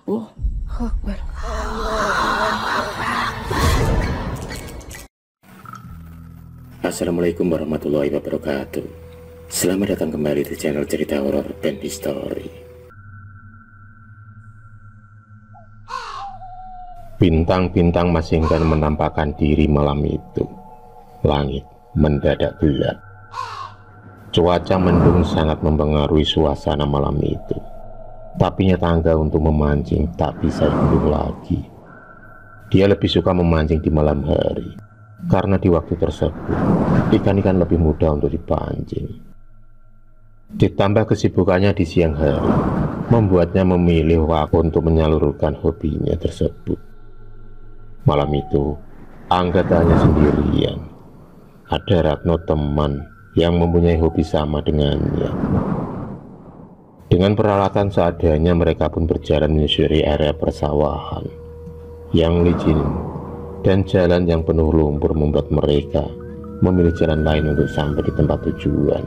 Oh, Akbar. Assalamualaikum warahmatullahi wabarakatuh. Selamat datang kembali di channel cerita horor dan history. Bintang-bintang masih enggan menampakkan diri malam itu. Langit mendadak gelap. Cuaca mendung sangat mempengaruhi suasana malam itu. Tapinya tangga untuk memancing tak bisa diunduh lagi. Dia lebih suka memancing di malam hari, karena di waktu tersebut ikan-ikan lebih mudah untuk dipancing. Ditambah kesibukannya di siang hari membuatnya memilih waktu untuk menyalurkan hobinya tersebut. Malam itu Angga tak hanya sendirian. Ada Ratno, teman yang mempunyai hobi sama dengannya. Dengan peralatan seadanya mereka pun berjalan menyusuri area persawahan yang licin dan jalan yang penuh lumpur membuat mereka memilih jalan lain untuk sampai di tempat tujuan.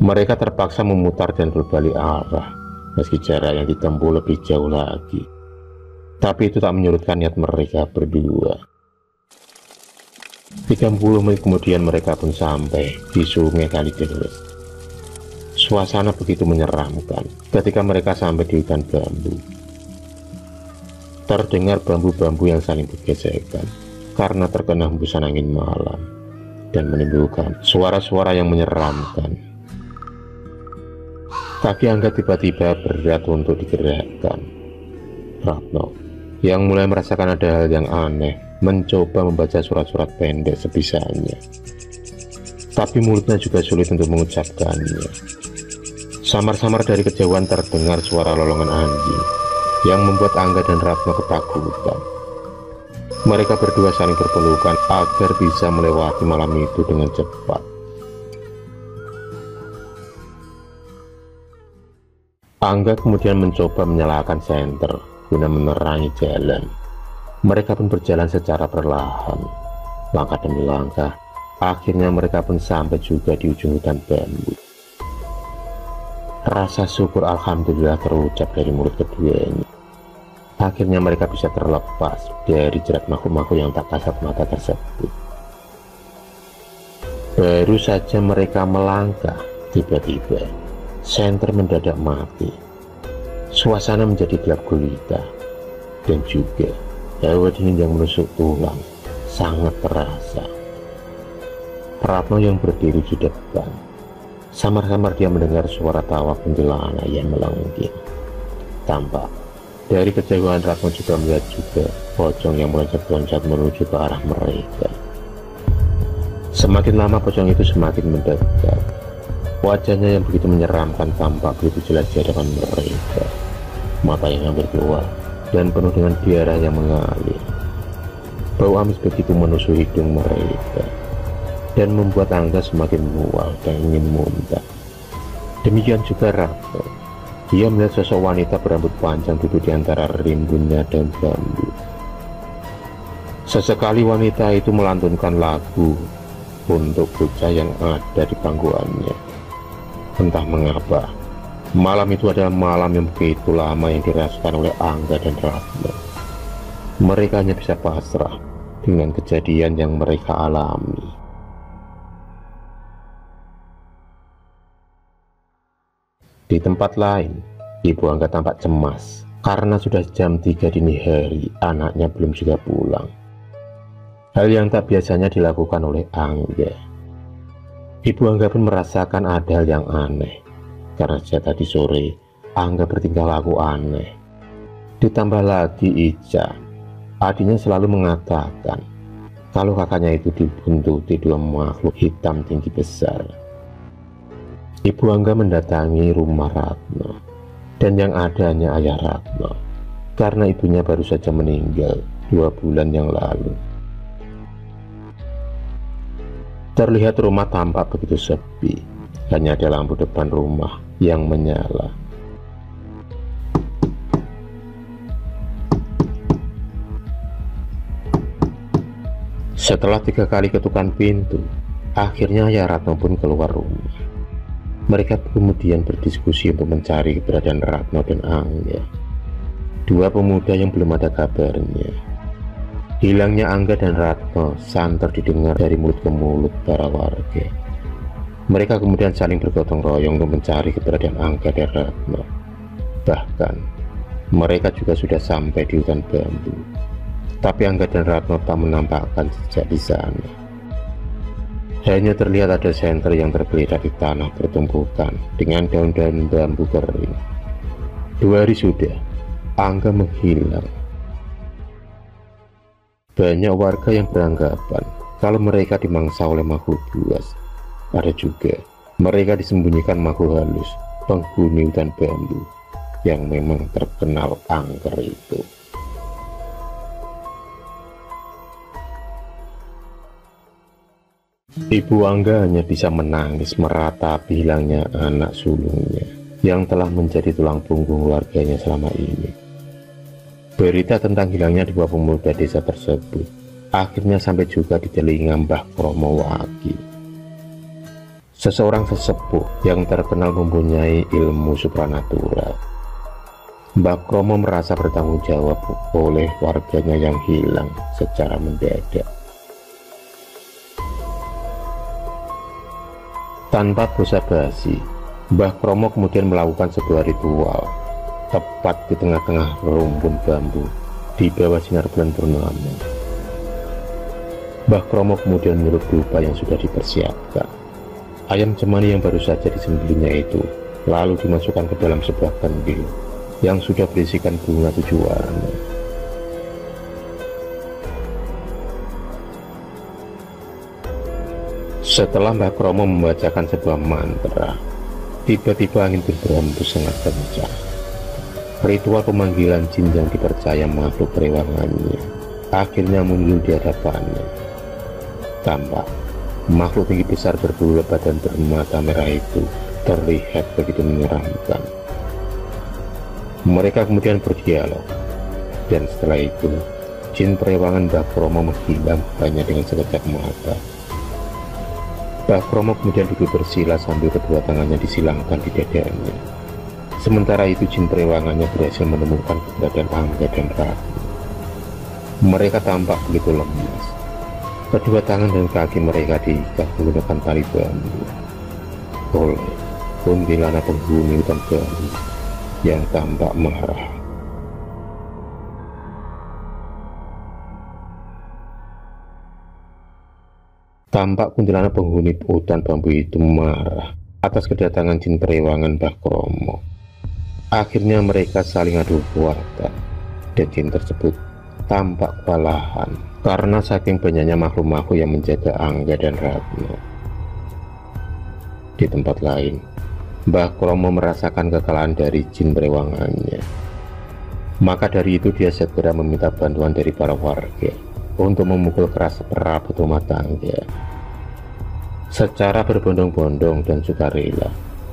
Mereka terpaksa memutar dan berbalik arah meski jarak yang ditempuh lebih jauh lagi. Tapi itu tak menyurutkan niat mereka berdua. 30 menit kemudian mereka pun sampai di Sungai Kalideres. Suasana begitu menyeramkan ketika mereka sampai di hutan bambu. Terdengar bambu-bambu yang saling bergesekan karena terkena hembusan angin malam dan menimbulkan suara-suara yang menyeramkan. Kaki Angga tiba-tiba berat untuk digerakkan. Ratno yang mulai merasakan ada hal yang aneh mencoba membaca surat-surat pendek sebisanya, tapi mulutnya juga sulit untuk mengucapkannya. Samar-samar dari kejauhan terdengar suara lolongan anjing yang membuat Angga dan Ratno ketakutan. Mereka berdua saling berpelukan agar bisa melewati malam itu dengan cepat. Angga kemudian mencoba menyalakan senter guna menerangi jalan. Mereka pun berjalan secara perlahan, langkah demi langkah. Akhirnya mereka pun sampai juga di ujung hutan bambu. Rasa syukur alhamdulillah terucap dari mulut keduanya. Akhirnya mereka bisa terlepas dari jerat makhluk-makhluk yang tak kasat mata tersebut. Baru saja mereka melangkah, tiba-tiba senter mendadak mati. Suasana menjadi gelap gulita, dan juga hawa dingin yang menusuk tulang sangat terasa. Ratno yang berdiri di depan, samar-samar dia mendengar suara tawa kuntilanak yang melengking. Tampak dari kejauhan Ratno juga melihat juga pocong yang meloncat-loncat menuju ke arah mereka. Semakin lama pocong itu semakin mendekat. Wajahnya yang begitu menyeramkan tampak begitu jelas di hadapan mereka. Mata yang hampir keluar dan penuh dengan darah yang mengalir. Bau amis begitu menusuk hidung mereka dan membuat Angga semakin mual dan ingin muntah. Demikian juga Ratno. Dia melihat sosok wanita berambut panjang duduk di antara rimbunnya daun bambu. Sesekali wanita itu melantunkan lagu untuk bocah yang ada di pangkuannya. Entah mengapa, malam itu adalah malam yang begitu lama yang dirasakan oleh Angga dan Ratno. Mereka hanya bisa pasrah dengan kejadian yang mereka alami. Di tempat lain, Ibu Angga tampak cemas karena sudah jam 3 dini hari, anaknya belum juga pulang. Hal yang tak biasanya dilakukan oleh Angga. Ibu Angga pun merasakan ada hal yang aneh, karena sejak tadi sore Angga bertingkah laku aneh. Ditambah lagi Ica, adiknya selalu mengatakan kalau kakaknya itu dibuntuti dua makhluk hitam tinggi besar. Ibu Angga mendatangi rumah Ratno, dan yang ada hanya ayah Ratno, karena ibunya baru saja meninggal 2 bulan yang lalu. Terlihat rumah tampak begitu sepi, hanya ada lampu depan rumah yang menyala. Setelah 3 kali ketukan pintu, akhirnya ayah Ratno pun keluar rumah. Mereka kemudian berdiskusi untuk mencari keberadaan Ratno dan Angga, dua pemuda yang belum ada kabarnya. Hilangnya Angga dan Ratno santer didengar dari mulut ke mulut para warga. Mereka kemudian saling bergotong royong untuk mencari keberadaan Angga dan Ratno. Bahkan mereka juga sudah sampai di hutan bambu, tapi Angga dan Ratno tak menampakkan jejak di sana. Hanya terlihat ada senter yang tergeletak di tanah bertumpukan dengan daun-daun bambu kering. 2 hari sudah Angga menghilang. Banyak warga yang beranggapan kalau mereka dimangsa oleh makhluk buas. Ada juga mereka disembunyikan makhluk halus, penghuni hutan bambu yang memang terkenal angker itu. Ibu Angga hanya bisa menangis meratapi hilangnya anak sulungnya yang telah menjadi tulang punggung keluarganya selama ini. Berita tentang hilangnya dua pemuda desa tersebut akhirnya sampai juga di telinga Mbah Kromo Wagi, seseorang sesepuh yang terkenal mempunyai ilmu supranatural. Mbah Kromo merasa bertanggung jawab oleh warganya yang hilang secara mendadak. Tanpa basa-basi, Mbah Kromo kemudian melakukan sebuah ritual tepat di tengah-tengah rumpun bambu di bawah sinar bulan purnama. Mbah Kromo kemudian menyuruh dupa yang sudah dipersiapkan. Ayam cemani yang baru saja disembelihnya itu lalu dimasukkan ke dalam sebuah kandil yang sudah berisikan bunga 7 warna. Setelah Mbah Kromo membacakan sebuah mantra, tiba-tiba angin berhembus sangat kencang. Ritual pemanggilan jin yang dipercaya makhluk perewangannya akhirnya muncul di hadapannya. Tampak makhluk tinggi besar berbulu lebat dan bermata merah itu terlihat begitu menyeramkan. Mereka kemudian berdialog, dan setelah itu jin perewangan Mbah Kromo menghilang hanya dengan sekejap mata. Mbah Kromo kemudian duduk bersila sambil kedua tangannya disilangkan di dadanya. Sementara itu jin perewangannya berhasil menemukan keberadaan Angga dan Ratno. Mereka tampak begitu lemas. Kedua tangan dan kaki mereka diikat menggunakan tali bambu oleh kuntilanak penghuni hutan bambu yang tampak marah. Tampak kuntilanak penghuni hutan bambu itu marah atas kedatangan jin perewangan Mbah Kromo. Akhirnya mereka saling adu kuasa, dan jin tersebut tampak kewalahan karena saking banyaknya makhluk-makhluk yang menjaga Angga dan Ratno. Di tempat lain, Mbah Kromo merasakan kekalahan dari jin perewangannya. Maka dari itu dia segera meminta bantuan dari para warga untuk memukul keras perabot rumah tangga. Secara berbondong-bondong dan sukarela,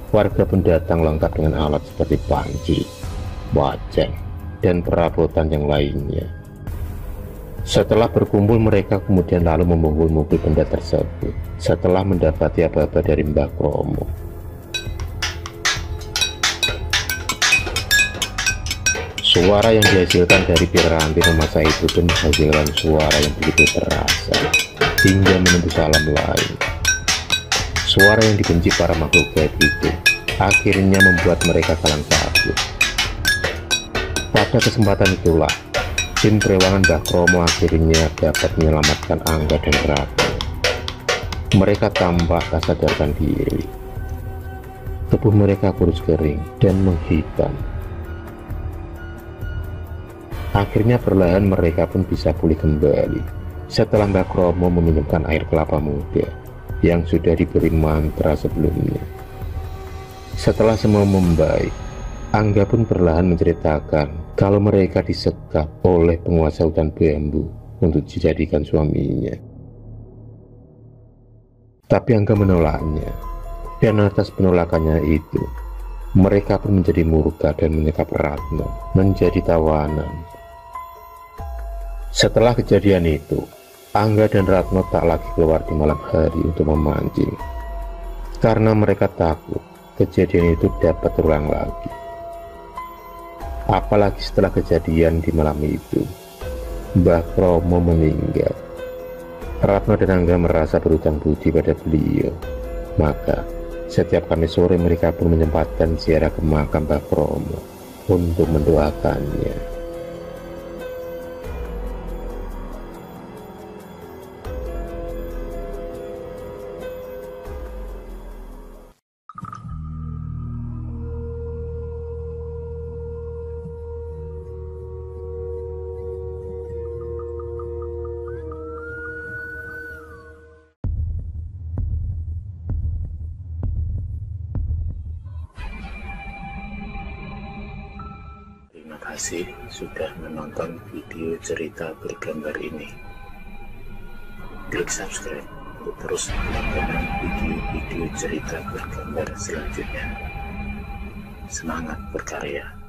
warga pun datang lengkap dengan alat seperti panci, wajang, dan perabotan yang lainnya. Setelah berkumpul, mereka kemudian lalu memukul-mukul benda tersebut setelah mendapati aba-aba dari Mbah Kromo. Suara yang dihasilkan dari piranti memasak itu pun menghasilkan suara yang begitu terasa hingga menembus alam lain. Suara yang dibenci para makhluk gaib itu akhirnya membuat mereka kalang kabut. Pada kesempatan itulah jin perewangan Mbah Kromo akhirnya dapat menyelamatkan Angga dan Ratno. Mereka tampak tak sadarkan diri. Tubuh mereka kurus kering dan menghitam. Akhirnya perlahan mereka pun bisa pulih kembali setelah Mbah Kromo meminumkan air kelapa muda yang sudah diberi mantra sebelumnya. Setelah semua membaik, Angga pun perlahan menceritakan kalau mereka disekap oleh penguasa hutan bambu untuk dijadikan suaminya. Tapi Angga menolaknya, dan atas penolakannya itu, mereka pun menjadi murka dan menyekap Ratno menjadi tawanan. Setelah kejadian itu, Angga dan Ratno tak lagi keluar di malam hari untuk memancing, karena mereka takut kejadian itu dapat terulang lagi. Apalagi setelah kejadian di malam itu, Mbah Kromo meninggal. Ratno dan Angga merasa berhutang budi pada beliau. Maka setiap Kamis sore mereka pun menyempatkan ziarah ke makam Mbah Kromo untuk mendoakannya. Terima kasih sudah menonton video cerita bergambar ini. Klik subscribe untuk terus mendapatkan video-video cerita bergambar selanjutnya. Semangat berkarya.